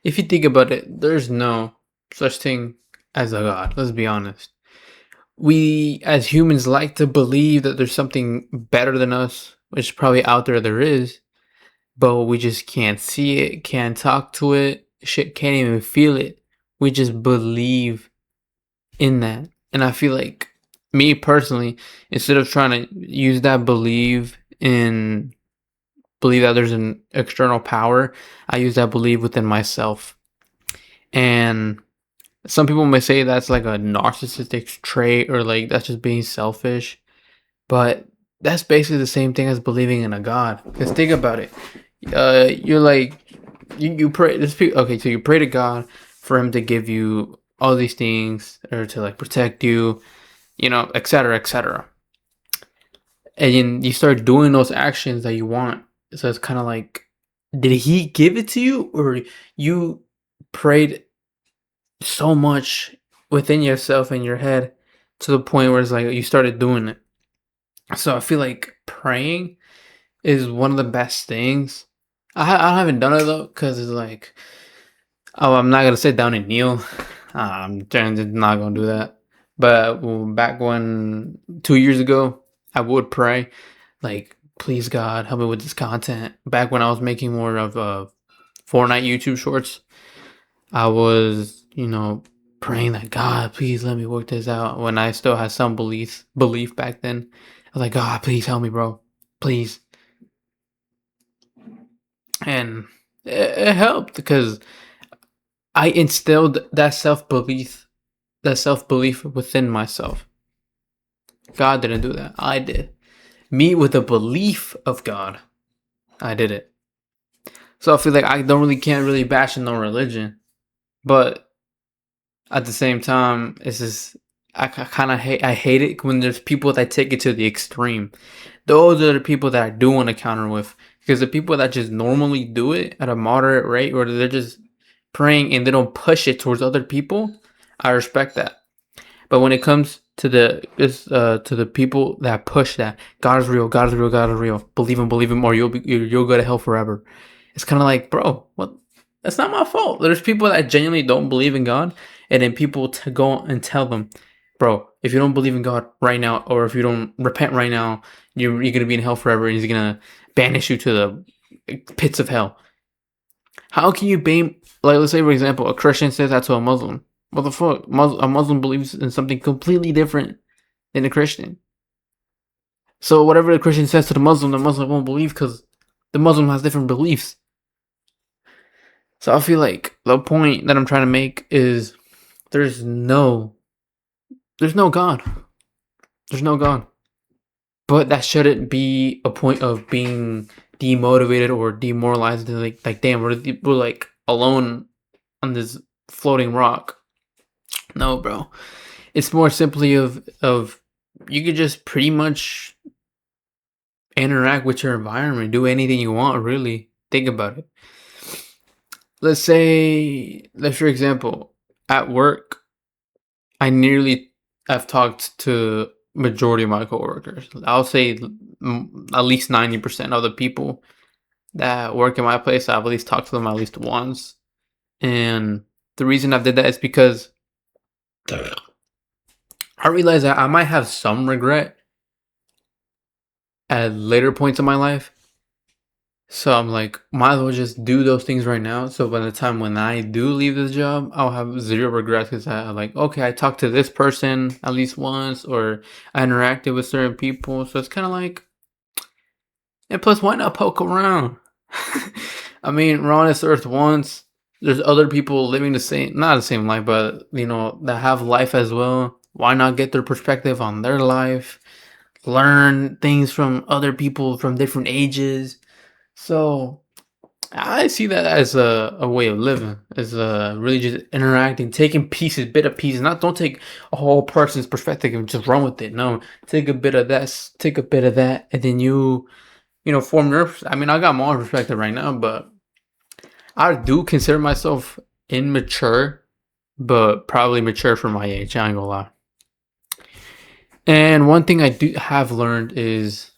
if you think about it, there's no such thing as a God. Let's be honest. We as humans like to believe that there's something better than us, which probably out there is, but we just can't see it, can't talk to it, shit, can't even feel it. We just believe in that. And I feel like me personally, instead of trying to use that believe that there's an external power, I use that belief within myself. And some people may say that's like a narcissistic trait or like that's just being selfish, but that's basically the same thing as believing in a god. Because think about it. You're like you pray. Okay, so you pray to God for Him to give you all these things or to like protect you, etc., etc. And then you start doing those actions that you want. So it's kind of like, did He give it to you, or you prayed so much within yourself in your head to the point where it's like you started doing it. So I feel like praying is one of the best things. I haven't done it though because it's like, oh, I'm not gonna sit down and kneel. I'm not gonna do that. But back when 2 years ago, I would pray, like, please God, help me with this content. Back when I was making more of Fortnite YouTube shorts, I was, praying that God, please let me work this out. When I still had some belief back then, I was like, God, please help me, bro, please. And it helped because I instilled that self belief within myself. God didn't do that. I did. Me with a belief of God, I did it. So I feel like I don't really can't really bash in no religion, but at the same time, it's just I kind of hate it when there's people that take it to the extreme. Those are the people that I do want to counter with, because the people that just normally do it at a moderate rate, or they're just praying and they don't push it towards other people, I respect that. But when it comes to the people that push that God is real, God is real, God is real, believe him, or you'll go to hell forever. It's kind of like, bro, what? That's not my fault. There's people that genuinely don't believe in God, and then people to go and tell them, bro, if you don't believe in God right now, or if you don't repent right now, you're gonna be in hell forever, and He's gonna banish you to the pits of hell. How can you ban? Like, let's say for example, a Christian says that to a Muslim. What the fuck? A Muslim believes in something completely different than a Christian. So whatever the Christian says to the Muslim won't believe because the Muslim has different beliefs. So I feel like the point that I'm trying to make is there's no God. There's no God. But that shouldn't be a point of being demotivated or demoralized. Like damn, we're like alone on this floating rock. No, bro. It's more simply of you could just pretty much interact with your environment, do anything you want, really. Think about it. Let's for example, at work, I've talked to majority of my coworkers. I'll say at least 90% of the people that work in my place, I've at least talked to them at least once. And the reason I did that is because I realized that I might have some regret at later points in my life. So I'm like, might as well just do those things right now. So by the time when I do leave this job, I'll have zero regrets because I'm like, okay, I talked to this person at least once, or I interacted with certain people. So it's kind of like, and plus, why not poke around? I mean, we're on this earth once. There's other people living not the same life, but that have life as well. Why not get their perspective on their life? Learn things from other people from different ages. So I see that as a way of living, as really just interacting, taking bit of pieces. Don't take a whole person's perspective and just run with it. No, take a bit of this, take a bit of that, and then form your. I mean, I got my own perspective right now, but I do consider myself immature, but probably mature for my age. I ain't gonna lie. And one thing I do have learned is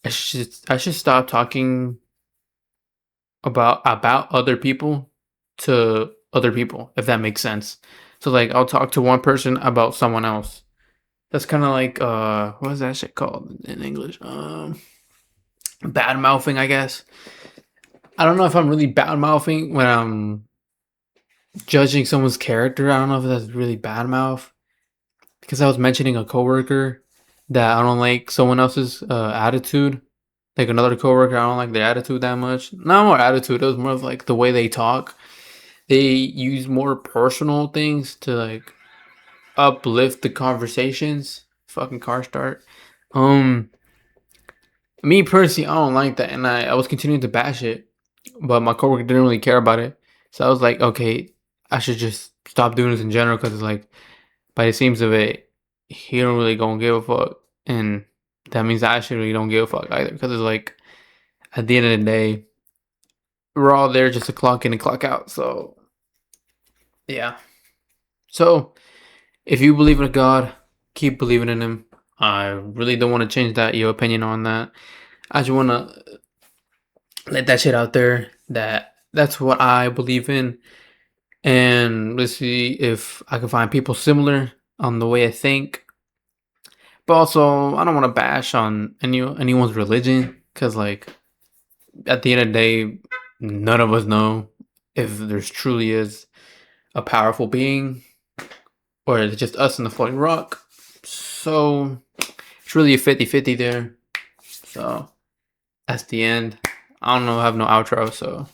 I should stop talking about other people to other people, if that makes sense. So like I'll talk to one person about someone else. That's kind of like what is that shit called in English? Bad mouthing, I guess. I don't know if I'm really bad mouthing when I'm judging someone's character. I don't know if that's really bad mouth because I was mentioning a coworker that I don't like someone else's attitude. Like another coworker, I don't like their attitude that much. Not more attitude, it was more of like the way they talk. They use more personal things to like uplift the conversations. Fucking car start. Um, Me personally, I don't like that, and I was continuing to bash it, but my coworker didn't really care about it. So I was like, okay, I should just stop doing this in general because it's like, by the seems of it, he don't really gonna give a fuck, and that means I actually really don't give a fuck either. Because it's like, at the end of the day, we're all there just to clock in and clock out. So yeah. So if you believe in a God, keep believing in Him. I really don't want to change your opinion on that. I just want to let that shit out there that that's what I believe in, and let's see if I can find people similar on the way I think. But also, I don't want to bash on anyone's religion because, like, at the end of the day, none of us know if there's truly is a powerful being or it's just us and the floating rock. So it's really a 50-50 there. So that's the end. I don't know. I have no outro, so.